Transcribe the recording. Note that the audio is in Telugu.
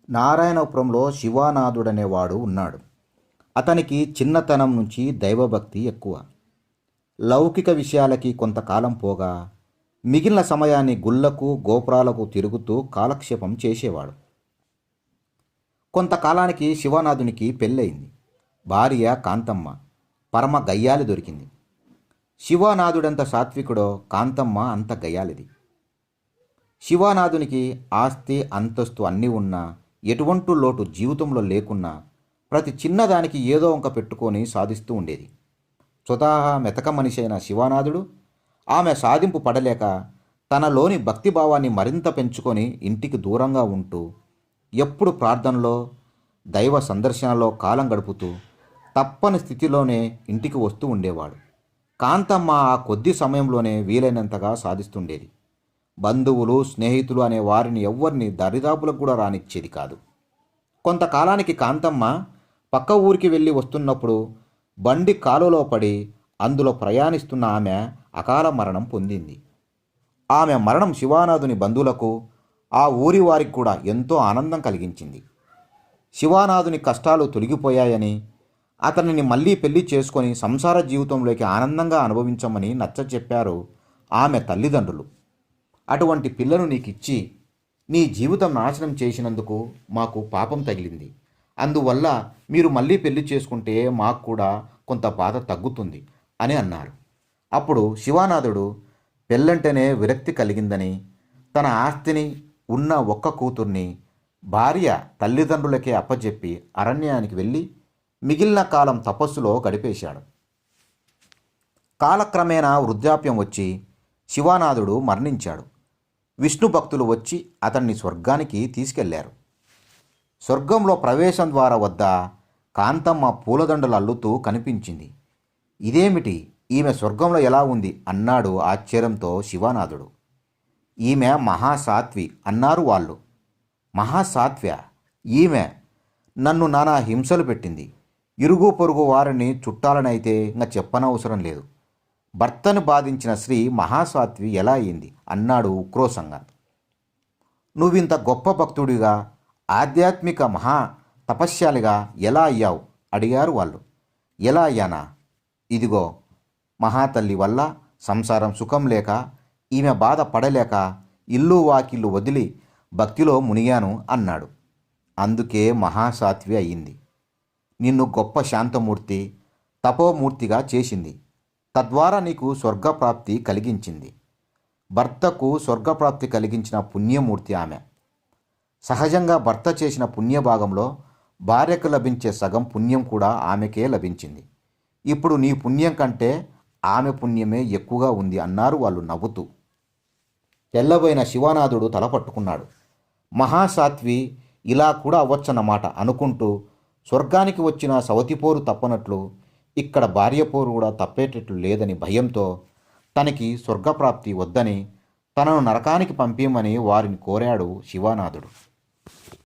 నారాయణపురంలో శివానాథుడనేవాడు ఉన్నాడు. అతనికి చిన్నతనం నుంచి దైవభక్తి ఎక్కువ. లౌకిక విషయాలకి కొంతకాలం పోగా మిగిలిన సమయాన్ని గుళ్ళకు గోపురాలకు తిరుగుతూ కాలక్షేపం చేసేవాడు. కొంతకాలానికి శివానాథునికి పెళ్ళయింది. భార్య కాంతమ్మ పరమ గయ్యాలి దొరికింది. శివానాథుడెంత సాత్వికుడో కాంతమ్మ అంత గయ్యాలిది. శివానాథునికి ఆస్తి అంతస్తు అన్నీ ఉన్నా, ఎటువంటి లోటు జీవితంలో లేకున్నా ప్రతి చిన్నదానికి ఏదో వంక పెట్టుకొని సాధిస్తూ ఉండేది. స్వతహా మెతక మనిషి అయిన శివానాథుడు ఆమె సాధింపు పడలేక తనలోని భక్తిభావాన్ని మరింత పెంచుకొని ఇంటికి దూరంగా ఉంటూ ఎప్పుడు ప్రార్థనలో దైవ సందర్శనలో కాలం గడుపుతూ తప్పని స్థితిలోనే ఇంటికి వస్తూ ఉండేవాడు. కాంతమ్మ ఆ కొద్ది సమయంలోనే వీలైనంతగా సాధిస్తుండేది. బంధువులు స్నేహితులు అనే వారిని ఎవ్వరిని దరిదాపులకు కూడా రానిచ్చేది కాదు. కొంతకాలానికి కాంతమ్మ పక్క ఊరికి వెళ్ళి వస్తున్నప్పుడు బండి కాలువలో పడి అందులో ప్రయాణిస్తున్న ఆమె అకాల మరణం పొందింది. ఆమె మరణం శివానాథుని బంధువులకు ఆ ఊరి వారికి కూడా ఎంతో ఆనందం కలిగించింది. శివానాథుని కష్టాలు తొలగిపోయాయని, అతనిని మళ్ళీ పెళ్లి చేసుకొని సంసార జీవితంలోకి ఆనందంగా అనుభవించమని నచ్చచెప్పారు ఆమె తల్లిదండ్రులు. అటువంటి పిల్లను నీకిచ్చి నీ జీవితం నాశనం చేసినందుకు మాకు పాపం తగిలింది. అందువల్ల మీరు మళ్ళీ పెళ్లి చేసుకుంటే మాకు కూడా కొంత బాధ తగ్గుతుంది అని అన్నారు. అప్పుడు శివానాథుడు పెళ్ళంటేనే విరక్తి కలిగిందని, తన ఆస్తిని ఉన్న ఒక్క కూతుర్ని భార్య తల్లిదండ్రులకే అప్పచెప్పి అరణ్యానికి వెళ్ళి మిగిలిన కాలం తపస్సులో గడిపేశాడు. కాలక్రమేణా వృద్ధాప్యం వచ్చి శివానాథుడు మరణించాడు. విష్ణు భక్తులు వచ్చి అతన్ని స్వర్గానికి తీసుకెళ్లారు. స్వర్గంలో ప్రవేశం ద్వారం వద్ద కాంతమ్మ పూలదండలు అల్లుతూ కనిపించింది. ఇదేమిటి, ఈమె స్వర్గంలో ఎలా ఉంది అన్నాడు ఆశ్చర్యంతో శివానాథుడు. ఈమె మహాసాత్వి అన్నారు వాళ్ళు. మహాసాత్వ్య? ఈమె నన్ను నానా హింసలు పెట్టింది. ఇరుగు పొరుగు వారిని చుట్టాలనైతే ఇంకా చెప్పనవసరం లేదు. భర్తను బాధించిన స్త్రీ మహాసాత్వి ఎలా అయింది అన్నాడు ఉక్రోషంగా. నువ్వింత గొప్ప భక్తుడిగా ఆధ్యాత్మిక మహా తపస్యాలిగా ఎలా అయ్యావు అడిగారు వాళ్ళు. ఎలా అయ్యానా? ఇదిగో మహాతల్లి వల్ల సంసారం సుఖం లేక, ఈమె బాధ పడలేక ఇల్లు వాకిళ్ళు వదిలి భక్తిలో మునిగాను అన్నాడు. అందుకే మహాసాత్వి అయింది. నిన్ను గొప్ప శాంతమూర్తి తపోమూర్తిగా చేసింది. తద్వారా నీకు స్వర్గప్రాప్తి కలిగించింది. భర్తకు స్వర్గప్రాప్తి కలిగించిన పుణ్యమూర్తి ఆమె. సహజంగా భర్త చేసిన పుణ్యభాగంలో భార్యకు లభించే సగం పుణ్యం కూడా ఆమెకే లభించింది. ఇప్పుడు నీ పుణ్యం కంటే ఆమె పుణ్యమే ఎక్కువగా ఉంది అన్నారు వాళ్ళు నవ్వుతూ. తెల్లబోయిన శివానాథుడు తలపట్టుకున్నాడు. మహాసాత్వి ఇలా కూడా అవ్వచ్చన్నమాట అనుకుంటూ స్వర్గానికి వచ్చిన సవతిపోరు తప్పనట్లు ఇక్కడ భార్యపోరు కూడా తప్పేటట్లు లేదని భయంతో తనకి స్వర్గప్రాప్తి వద్దని తనను నరకానికి పంపించమని వారిని కోరాడు శివానాథుడు.